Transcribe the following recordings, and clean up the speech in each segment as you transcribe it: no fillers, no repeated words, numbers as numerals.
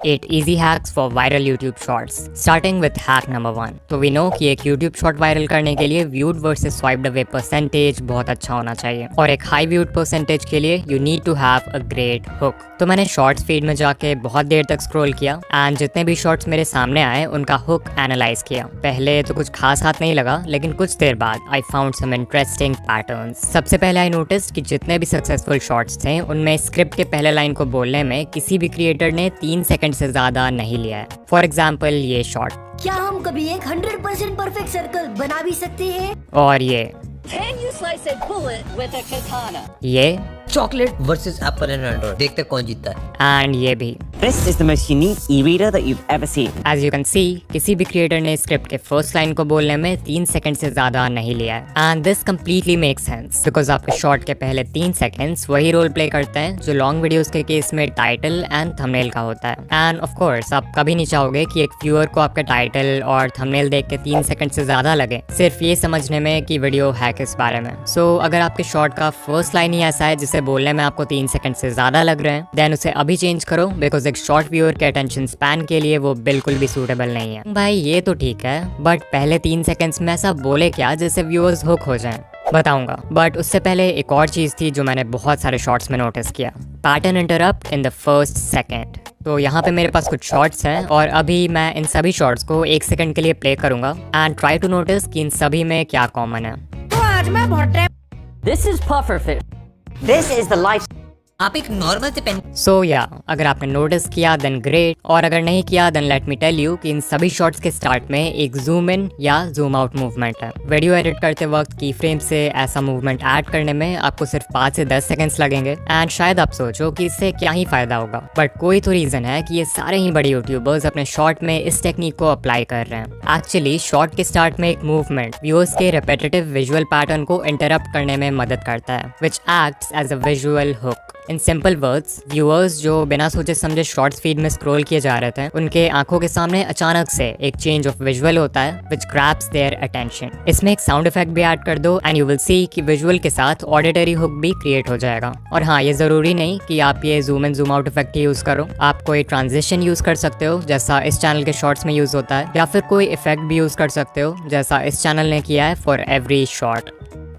8 easy hacks for viral YouTube shorts. Starting with hack number 1. तो we know कि एक YouTube short viral करने के लिए viewed versus swiped away percentage बहुत अच्छा होना चाहिए, और एक high viewed percentage के लिए you need to have a great hook. तो मैंने शॉर्ट्स फीड में जाके बहुत देर तक स्क्रॉल किया एंड जितने भी शॉर्ट्स मेरे सामने आए उनका हुक एनालाइज किया। पहले तो कुछ खास हाथ नहीं लगा, लेकिन कुछ देर बाद I found some interesting patterns. सबसे पहले आई नोटिस कि जितने भी सक्सेसफुल शॉर्ट्स थे उनमें स्क्रिप्ट के पहले लाइन को बोलने में किसी भी क्रिएटर ने 3 सेकंड से ज्यादा नहीं लिया है। फॉर एग्जाम्पल ये शॉर्ट, क्या हम कभी एक 100% परफेक्ट सर्कल बना भी सकते हैं? और ये Can you slice a bullet with a katana? ये chocolate versus Apple and Android, देखते कौन जीतता है। एंड ये भी। This is the most unique e-reader that you've ever seen. As you can see, किसी भी क्रिएटर ने स्क्रिप्ट के फर्स्ट लाइन को बोलने में 3 सेकंड से ज्यादा नहीं लिया है। And this completely make sense because आपके शॉर्ट के पहले 3 सेकंड्स वही रोल प्ले करते हैं जो लॉन्ग वीडियोस के केस में टाइटल एंड थंबनेल का होता है। एंड ऑफ कोर्स आप कभी नहीं चाहोगे कि एक व्यूअर को आपके टाइटल और थंबनेल देख के 3 सेकंड से ज्यादा लगे सिर्फ ये समझने में कि वीडियो है किस बारे में। सो अगर आपके शॉर्ट का फर्स्ट लाइन ही ऐसा है जिसे बोलने में आपको 3 सेकंड से ज्यादा लग रहे हैं, देन उसे अभी चेंज करो बिकॉज एक शॉर्ट व्यूअर के अटेंशन स्पैन के लिए वो बिल्कुल भी सूटेबल नहीं है। भाई ये तो ठीक है, बट पहले 3 सेकंड्स में ऐसा बोले क्या जिससे व्यूअर्स हुक हो जाएं? बताऊंगा, बट उससे पहले एक और चीज थी जो मैंने बहुत सारे शॉर्ट्स में नोटिस किया, pattern interrupt in the first second. तो यहाँ पे मेरे पास कुछ शॉर्ट्स हैं और अभी मैं इन सभी शॉर्ट्स को 1 सेकंड के लिए प्ले करूंगा एंड ट्राई टू नोटिस कि इन सभी में क्या कॉमन है। तो आज मैं बहुत This is pufferfish. This is the life. आप एक नॉर्मल से पेन सो या अगर आपने नोटिस किया देन ग्रेट, और अगर नहीं किया then let me tell you कि इन सभी शॉट्स के स्टार्ट में एक जूम इन या जूम आउट मूवमेंट है। वीडियो एडिट करते वक्त की फ्रेम से ऐसा मूवमेंट ऐड करने में आपको सिर्फ 5 से 10 सेकंड्स लगेंगे एंड शायद आप सोचो कि इससे क्या ही फायदा होगा, बट कोई तो रीजन है कि ये सारे ही बड़े यूट्यूबर्स अपने शॉर्ट में इस टेक्निक को अप्लाई कर रहे हैं। एक्चुअली शॉर्ट के स्टार्ट में एक मूवमेंट व्यूअर्स के रिपीटेटिव विजुअल पैटर्न को इंटरप्ट करने में मदद करता है, which acts as a visual hook. In simple words, viewers जो बिना सोचे समझे शॉर्ट्स फीड में स्क्रॉल किए जा रहे थे उनके आंखों के सामने अचानक से एक चेंज ऑफ विजुअल होता है व्हिच ग्रैब्स देयर अटेंशन। इसमें एक साउंड इफेक्ट भी ऐड कर दो एंड यू विल सी कि विजुअल के साथ ऑडिटरी हुक भी क्रिएट हो जाएगा। और हाँ, ये जरूरी नहीं कि आप ये zoom in zoom out effect he use करो, आप कोई ट्रांजिशन यूज कर सकते हो जैसा इस चैनल के शॉर्ट्स में यूज होता है, या फिर कोई इफेक्ट भी यूज कर सकते हो जैसा इस चैनल ने किया है for every short.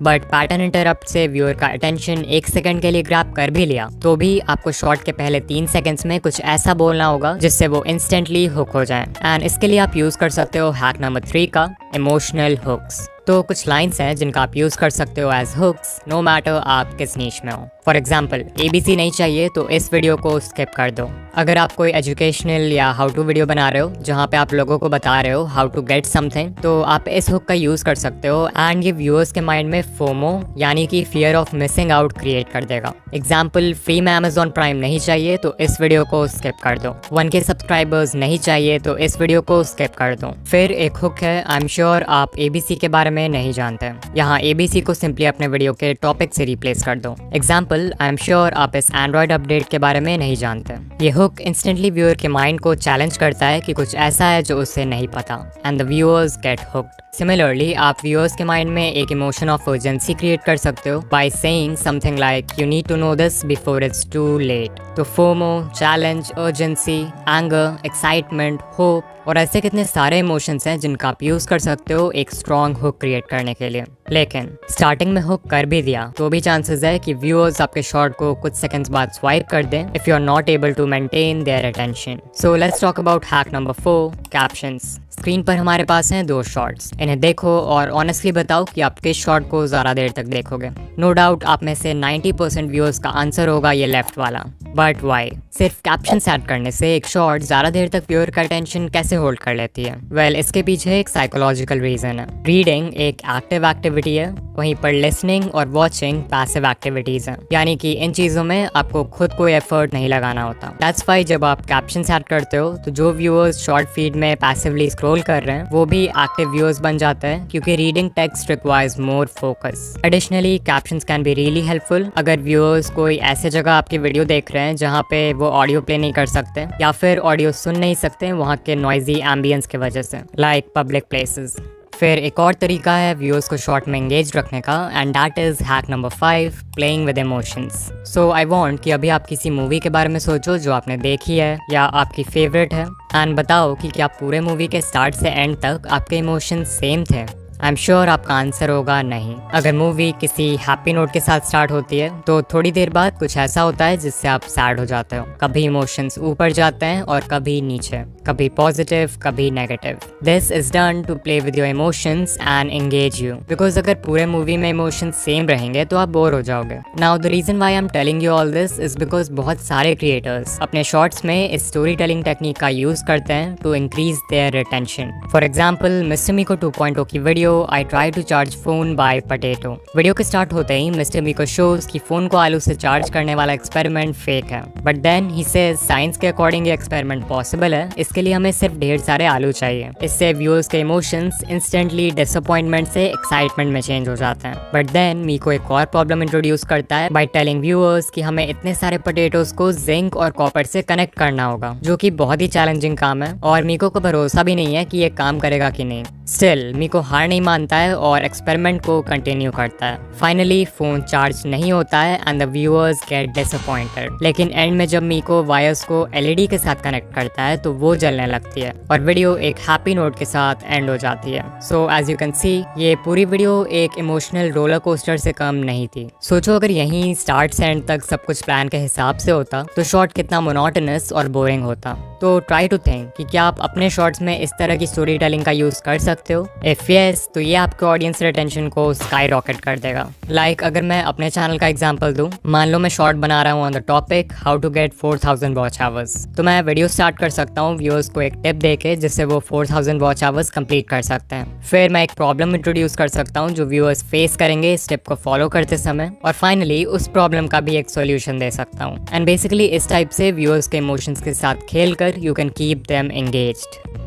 But pattern interrupt से व्यूअर का अटेंशन 1 सेकंड के लिए ग्रैब कर भी लिया तो भी आपको शॉर्ट के पहले 3 सेकंड्स में कुछ ऐसा बोलना होगा जिससे वो इंस्टेंटली हुक हो जाए। एंड इसके लिए आप यूज कर सकते हो हैक नंबर 3 का इमोशनल हुक्स। तो कुछ लाइंस हैं जिनका आप यूज कर सकते हो एज हुक्स नो मैटर आप किस नीश में हो। फॉर एग्जाम्पल, ABC नहीं चाहिए तो इस वीडियो को स्किप कर दो। अगर आप कोई एजुकेशनल या हाउ टू वीडियो बना रहे हो जहाँ पे आप लोगों को बता रहे हो हाउ टू गेट समथिंग, तो आप इस हुक का यूज कर सकते हो एंड ये व्यूअर्स के माइंड में फोमो यानी कि fear of missing out create कर देगा। एग्जाम्पल, फ्री में Amazon प्राइम नहीं चाहिए तो इस वीडियो को स्किप कर दो। 1K सब्सक्राइबर्स नहीं चाहिए तो इस वीडियो को स्किप कर दो। फिर एक हुक है, आई एम श्योर आप ABC के बारे में नहीं जानते, यहाँ ABC को सिंपली अपने वीडियो के टॉपिक से रिप्लेस कर दो। एग्जाम्पल, आई एम श्योर आप इस एंड्रॉइड अपडेट के बारे में नहीं जानते। ये हुक इंस्टेंटली व्यूअर के माइंड को चैलेंज करता है कि कुछ ऐसा है जो उसे नहीं पता and the viewers get hooked. Similarly आप व्यूअर्स के माइंड में एक इमोशन ऑफ अर्जेंसी क्रिएट कर सकते हो by saying something like you need to know this before it's too late. तो FOMO, challenge, urgency, anger, excitement, hope और ऐसे कितने सारे इमोशंस हैं जिनका आप यूज कर सकते हो एक स्ट्रॉन्ग हुक क्रिएट करने के लिए। लेकिन स्टार्टिंग में हुक कर भी दिया तो भी चांसेस है कि व्यूअर्स आपके शॉर्ट को कुछ सेकंड्स बाद स्वाइप कर दें if you are not able to maintain their attention. So let's talk about hack number 4, captions. Screen पर हमारे पास हैं 2 शॉर्ट्स, इन्हें देखो और ऑनेस्टली बताओ कि आप किस शॉर्ट को ज़्यादा देर तक देखोगे। नो डाउट आप में से 90% व्यूअर्स का आंसर होगा ये लेफ्ट वाला, बट वाई? सिर्फ कैप्शंस ऐड करने से एक शॉर्ट ज़्यादा देर तक व्यूअर का अटेंशन कैसे होल्ड कर लेती है? वेल, इसके पीछे एक साइकोलॉजिकल रीजन है। रीडिंग एक एक्टिव एक्टिविटी है, वहीं पर लिसनिंग और वॉचिंग पैसिव एक्टिविटीज हैं, यानी कि इन चीज़ों में आपको खुद कोई एफर्ट नहीं लगाना होता। दैट्स वाई जब आप कैप्शंस ऐड करते हो तो जो व्यूअर्स शॉर्ट फीड में पैसिवली स्क्रॉल कर रहे हैं वो भी एक्टिव व्यूअर्स बन जाते हैं क्योंकि reading text requires more focus. Additionally captions can be really helpful अगर व्यूअर्स कोई ऐसे जगह आपकी वीडियो देख रहे हैं जहाँ पे वो ऑडियो प्ले नहीं कर सकते या फिर ऑडियो सुन नहीं सकते वहाँ के नॉइजी एम्बियंस की वजह से, लाइक पब्लिक प्लेसेस। फिर एक और तरीका है व्यूअर्स को शॉर्ट में एंगेज रखने का, and that is hack number 5, playing with emotions. So I want कि अभी आप किसी मूवी के बारे में सोचो जो आपने देखी है या आपकी फेवरेट है, एंड बताओ कि क्या पूरे मूवी के स्टार्ट से एंड तक आपके इमोशंस सेम थे। आई एम श्योर आपका आंसर होगा नहीं। अगर मूवी किसी हैप्पी नोट के साथ स्टार्ट होती है तो थोड़ी देर बाद कुछ ऐसा होता है जिससे आप सैड हो जाते हो। कभी इमोशंस ऊपर जाते हैं और कभी नीचे, कभी पॉजिटिव कभी negative. This is done to play with your emotions and engage you, because अगर पूरे मूवी में इमोशंस सेम रहेंगे तो आप बोर हो जाओगे। Now the reason why I am telling you all this is because बहुत सारे क्रिएटर्स अपने शॉर्ट्स में इस स्टोरी टेलिंग टेक्निक का यूज करते हैं to increase their retention. For example, mister Meeko 2.0 की video I try to charge phone by potato. Video के स्टार्ट होते ही मिस्टर मीको शोज कि फोन को आलू से चार्ज करने वाला एक्सपेरिमेंट फेक है, but then he says science के अकॉर्डिंग ये एक्सपेरिमेंट पॉसिबल है, इसके लिए हमें सिर्फ ढेर सारे आलू चाहिए। इससे व्यूअर्स के इमोशंस इंस्टेंटली डिसअपॉइंटमेंट से एक्साइटमेंट में चेंज हो जाते हैं। बट देन मीको एक और प्रॉब्लम इंट्रोड्यूस करता है बाय टेलिंग व्यूअर्स कि हमें इतने सारे पोटैटोज को जिंक और कॉपर से कनेक्ट करना होगा, जो कि बहुत ही चैलेंजिंग काम है और मीको को भरोसा भी नहीं है कि ये काम करेगा कि नहीं। स्टिल मीको हार नहीं मानता है और एक्सपेरिमेंट को कंटिन्यू करता है। फाइनली फोन चार्ज नहीं होता है and the viewers get disappointed. लेकिन एंड में जब मीको वायर्स को एलईडी के साथ कनेक्ट करता है तो वो जलने लगती है और वीडियो एक हैप्पी नोट के साथ एंड हो जाती है। So as you can see, ये पूरी वीडियो एक इमोशनल रोलर कोस्टर से कम नहीं थी। सोचो अगर यहीं स्टार्ट से एंड तक सब कुछ प्लान के हिसाब से होता तो शॉर्ट कितना मोनोटोनस और बोरिंग होता। तो ट्राई टू थिंक कि क्या आप अपने शॉर्ट्स में इस तरह की स्टोरी टेलिंग का यूज कर सकते हो। इफ यस, तो ये आपके ऑडियंस रिटेंशन को स्काई रॉकेट कर देगा। लाइक अगर मैं अपने चैनल का एग्जांपल दूं, मान लो मैं शॉर्ट बना रहा हूं on the topic how to get 4000 watch hours, तो मैं वीडियो स्टार्ट कर सकता हूं व्यूअर्स को एक टिप देके जिससे वो 4000 वॉच आवर्स कंप्लीट कर सकते हैं। फिर मैं एक प्रॉब्लम इंट्रोड्यूस कर सकता हूं जो व्यूअर्स फेस करेंगे इस टिप को फॉलो करते समय, और फाइनली उस प्रॉब्लम का भी एक सोल्यूशन दे सकता हूं। एंड बेसिकली इस टाइप से व्यूअर्स के इमोशंस के साथ खेलकर you can keep them engaged.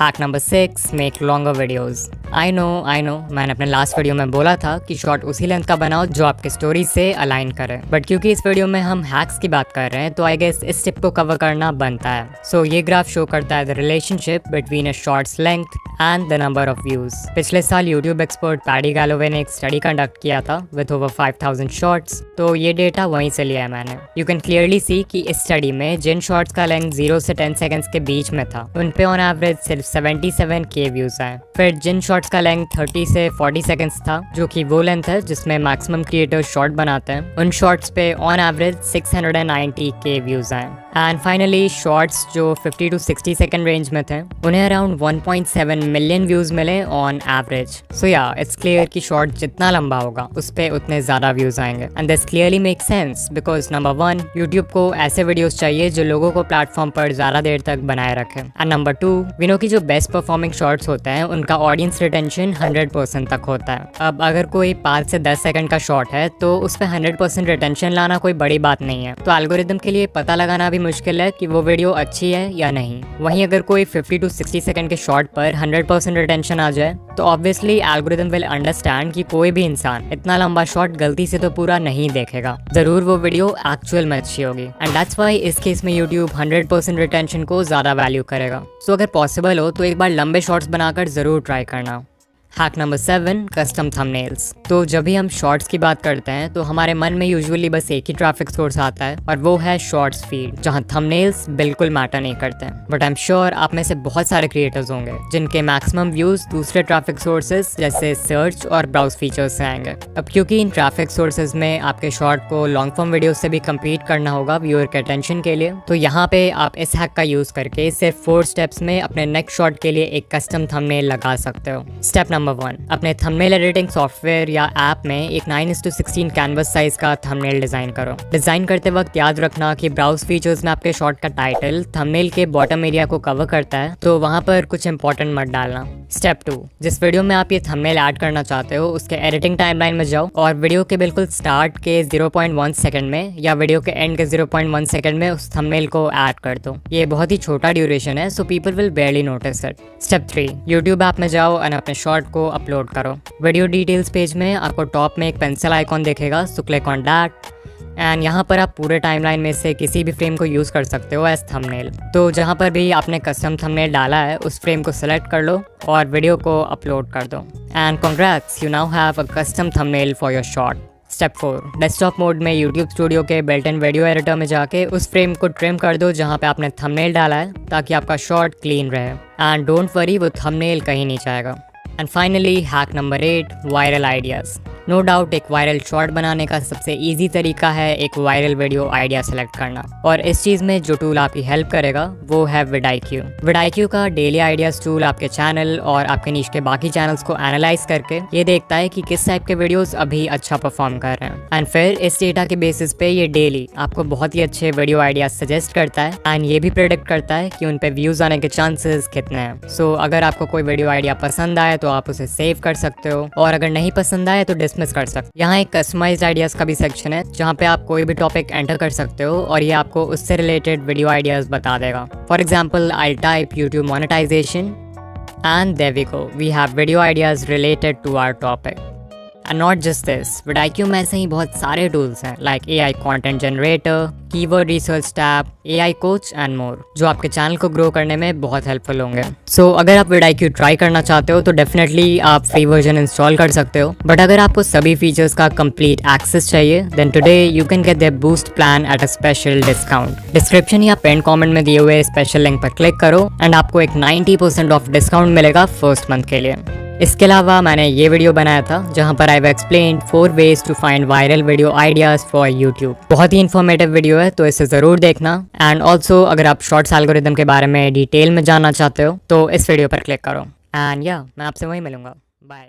Hack number 6, make longer videos. I know मैंने अपने लास्ट वीडियो में बोला था कि शॉर्ट उसी लेंथ का बनाओ जो आपके स्टोरी से अलाइन करे, बट क्योंकि इस वीडियो में हम हैक्स की बात कर रहे हैं तो आई गेस इस टिप को कवर करना बनता है। सो ये ग्राफ शो करता है the relationship between a shorts length and the number of views. पिछले साल यूट्यूब एक्सपर्ट पैडी गैलोवे ने एक स्टडी कंडक्ट किया था विद ओवर 5000 शॉर्ट्स, तो ये डेटा वहीं से लिया है मैंने। यू कैन क्लियरली सी कि इस स्टडी में जिन शॉर्ट्स का लेंथ 0 से 10 सेकंड्स के बीच में था उन पे ऑन एवरेज सिर्फ 77K व्यूज आए। फिर जिन शॉर्ट्स का लेंथ 30 से 40 सेकंड्स था, जो कि वो लेंथ है जिसमें मैक्सिमम क्रिएटर्स शॉर्ट बनाते हैं, उन शॉर्ट्स पे ऑन एवरेज 690K व्यूज आए। एंड फाइनली शॉर्ट्स जो 50 to 60 सेकंड रेंज में थे उन्हें अराउंड 1.7 मिलियन व्यूज मिले ऑन एवरेज। सो या इट्स क्लियर कि शॉर्ट जितना लंबा होगा उस पे उतने ज्यादा व्यूज आएंगे। And this clearly make sense because number 1, YouTube को ऐसे वीडियोस चाहिए जो लोगों को प्लेटफॉर्म पर ज्यादा देर तक बनाए रखे। एंड नंबर 2, वी नो कि जो बेस्ट परफॉर्मिंग शॉर्ट्स होते हैं उनका ऑडियंस रिटेंशन 100% तक होता है। अब अगर कोई 5 से 10 सेकंड का शॉर्ट है तो उस पर 100% रिटेंशन लाना कोई बड़ी बात नहीं है। तो एल्गोरिदम के लिए पता लगाना भी मुश्किल है कि वो वीडियो अच्छी है या नहीं। वहीं अगर कोई 50 to 60 सेकंड के शॉर्ट पर 100% रिटेंशन आ जाए तो ऑब्वियसली एल्गोरिदम विल अंडरस्टैंड कि कोई भी इंसान इतना लंबा शॉर्ट गलती से तो पूरा नहीं देखेगा, जरूर वो वीडियो एक्चुअल में अच्छी होगी। एंड दैट्स व्हाई इस केस में यूट्यूब 100% रिटेंशन को ज्यादा वैल्यू करेगा। सो अगर पॉसिबल हो तो एक बार लंबे शॉर्ट्स बनाकर जरूर ट्राई करना। Hack number 7, custom thumbnails. तो जब भी हम शॉर्ट्स की बात करते हैं तो हमारे मन में यूजुअली बस एक ही ट्रैफिक सोर्स आता है और वो है शॉर्ट्स फीड, जहां थंबनेल्स बिल्कुल मैटर नहीं करते हैं। बट आई एम श्योर आप में से बहुत सारे क्रिएटर्स होंगे जिनके मैक्सिमम व्यूज दूसरे ट्रैफिक सोर्सेज जैसे सर्च और ब्राउज फीचर्स से आएंगे। अब क्योंकि इन ट्रैफिक सोर्सेज में आपके शॉर्ट को लॉन्ग फॉर्म वीडियो से भी कम्पीट करना होगा व्यूअर के अटेंशन के लिए, तो यहाँ पे आप इस हैक का यूज करके सिर्फ 4 स्टेप्स में अपने नेक्स्ट शॉर्ट के लिए एक कस्टम थंबनेल लगा सकते हो। स्टेप नंबर 1, अपने थंबनेल एडिटिंग सॉफ्टवेयर या ऐप में एक 9:16 कैनवस साइज का थंबनेल डिजाइन करो। डिजाइन करते वक्त याद रखना कि ब्राउज फीचर्स में आपके शॉर्ट का टाइटल थंबनेल के बॉटम एरिया को कवर करता है, तो वहां पर कुछ इंपॉर्टेंट मत डालना। स्टेप 2, जिस वीडियो में आप ये थंबनेल ऐड करना चाहते हो उसके एडिटिंग टाइमलाइन में जाओ और वीडियो के बिल्कुल स्टार्ट के 0.1 सेकंड में या वीडियो के एंड के 0.1 सेकंड में उस थंबनेल को ऐड कर दो। ये बहुत ही छोटा ड्यूरेशन है, so people will बेयरली notice it. Step 3, YouTube app में जाओ और अपने शॉर्ट को अपलोड करो। वीडियो डिटेल्स पेज में आपको टॉप में एक पेंसिल आइकॉन दिखेगा, so click on that. And यहाँ पर आप पूरे टाइमलाइन में से किसी भी फ्रेम को यूज़ कर सकते हो एज थंबनेल। तो जहाँ पर भी आपने कस्टम थंबनेल डाला है उस फ्रेम को सेलेक्ट कर लो और वीडियो को अपलोड कर दो। And congrats, you now have a custom thumbnail for your short. Step 4, desktop mode में यूट्यूब स्टूडियो के बिल्ट इन वीडियो एडिटर में जाके उस फ्रेम को ट्रिम कर दो जहाँ पे आपने थंबनेल डाला है, ताकि आपका शॉट क्लीन रहे। एंड डोंट वरी, वो थंबनेल कहीं नहीं जाएगा। And finally hack number 8, viral ideas. No doubt एक वायरल शॉट बनाने का सबसे इजी तरीका है एक वायरल वीडियो आइडिया सेलेक्ट करना, और इस चीज़ में जो टूल आपकी हेल्प करेगा वो है vidIQ। vidIQ का डेली आइडियाज़ टूल आपके चैनल और आपके नीच के बाकी चैनल्स को एनालाइज करके ये देखता है कि किस टाइप के वीडियोस अभी अच्छा परफॉर्म कर रहे हैं, एंड फिर इस डेटा के बेसिस पे ये डेली आपको बहुत ही अच्छे वीडियो आइडियाज सजेस्ट करता है, एंड ये भी प्रेडिक्ट करता है कि उन पे व्यूज आने के चांसेस कितने हैं। सो अगर आपको कोई वीडियो आइडिया पसंद आए तो आप उसे सेव कर सकते हो, और अगर नहीं पसंद आए तो डिसमिस कर सकते हो। यहाँ एक कस्टमाइज्ड आइडियाज का भी सेक्शन है जहाँ पे आप कोई भी टॉपिक एंटर कर सकते हो और ये आपको उससे रिलेटेड वीडियो आइडियाज बता देगा। For example, I type YouTube monetization and there we go, we have video ideas related to our topic. And not just this, vidIQ में ऐसे ही बहुत सारे टूल्स हैं like AI content generator, keyword research tab, AI coach and more, जो आपके channel को grow करने में बहुत हेल्पफुल होंगे। सो अगर आप vidIQ ट्राई करना चाहते हो तो डेफिनेटली आप फ्री वर्जन इंस्टॉल कर सकते हो, बट अगर आपको सभी फीचर्स का कंप्लीट एक्सेस चाहिए then today you can get their boost plan at a special discount. Description या पिन कमेंट में दिए हुए स्पेशल लिंक पर क्लिक करो एंड आपको एक 90% ऑफ डिस्काउंट मिलेगा फर्स्ट मंथ के लिए। इसके अलावा मैंने ये वीडियो बनाया था जहाँ पर I explain 4 ways to find viral video ideas for YouTube. बहुत ही इन्फॉर्मेटिव वीडियो है तो इसे ज़रूर देखना। एंड ऑल्सो अगर आप शॉर्ट्स एल्गोरिथम के बारे में डिटेल में जानना चाहते हो तो इस वीडियो पर क्लिक करो। एंड या मैं आपसे वहीं मिलूंगा। बाय।